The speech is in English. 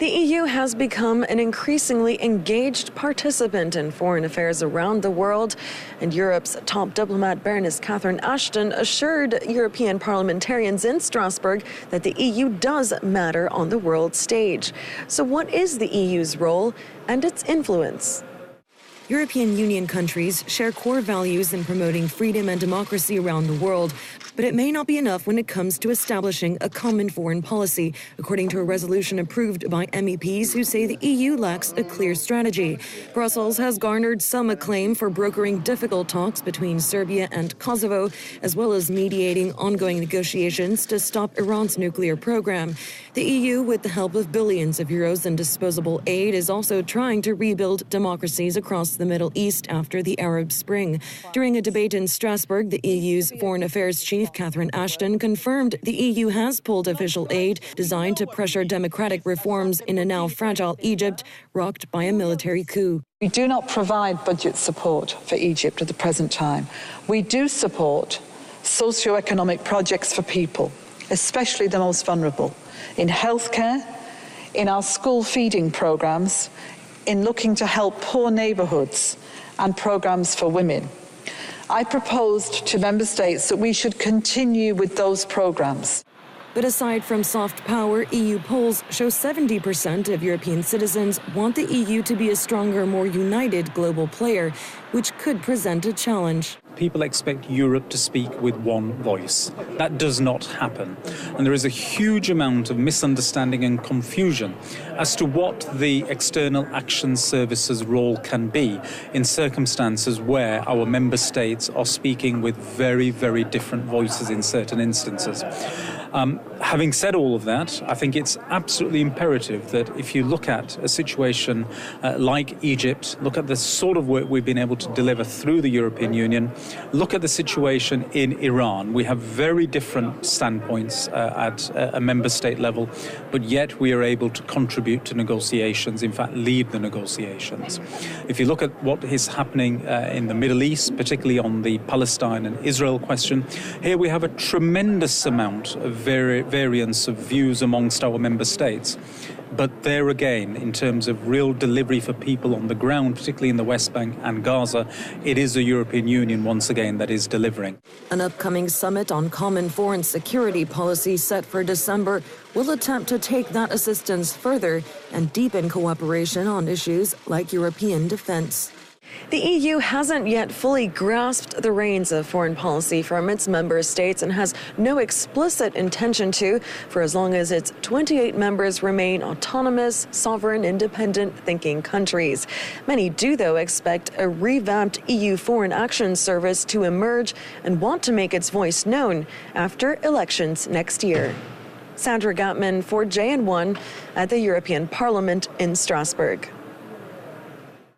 The EU has become an increasingly engaged participant in foreign affairs around the world, and Europe's top diplomat Baroness Catherine Ashton assured European parliamentarians in Strasbourg that the EU does matter on the world stage. So what is the EU's role and its influence? European Union countries share core values in promoting freedom and democracy around the world, but it may not be enough when it comes to establishing a common foreign policy, according to a resolution approved by MEPs who say the EU lacks a clear strategy. Brussels has garnered some acclaim for brokering difficult talks between Serbia and Kosovo, as well as mediating ongoing negotiations to stop Iran's nuclear program. The EU, with the help of billions of euros in disposable aid, is also trying to rebuild democracies across the Middle East after the Arab Spring. During a debate in Strasbourg, the EU's Foreign Affairs Chief Catherine Ashton confirmed the EU has pulled official aid designed to pressure democratic reforms in a now fragile Egypt, rocked by a military coup. We do not provide budget support for Egypt at the present time. We do support socio-economic projects for people, especially the most vulnerable, in healthcare, in our school feeding programs, in looking to help poor neighbourhoods and programs for women. I proposed to Member States that we should continue with those programs. But aside from soft power, EU polls show 70% of European citizens want the EU to be a stronger, more united global player, which could present a challenge. People expect Europe to speak with one voice. That does not happen. And there is a huge amount of misunderstanding and confusion as to what the External Action Service's role can be in circumstances where our member states are speaking with very, very different voices in certain instances. Having said all of that, I think it's absolutely imperative that if you look at a situation like Egypt, look at the sort of work we've been able to deliver through the European Union, look at the situation in Iran. We have very different standpoints at a member state level, but yet we are able to contribute to negotiations, in fact, lead the negotiations. If you look at what is happening in the Middle East, particularly on the Palestine and Israel question, here we have a tremendous amount of variance of views amongst our member states. But there again, in terms of real delivery for people on the ground, particularly in the West Bank and Gaza, it is the European Union once again that is delivering. An upcoming summit on common foreign security policy set for December will attempt to take that assistance further and deepen cooperation on issues like European defense. The EU hasn't yet fully grasped the reins of foreign policy from its member states and has no explicit intention to, for as long as its 28 members remain autonomous, sovereign, independent thinking countries. Many do, though, expect a revamped EU Foreign Action Service to emerge and want to make its voice known after elections next year. Sandra Gottman for JN1 at the European Parliament in Strasbourg.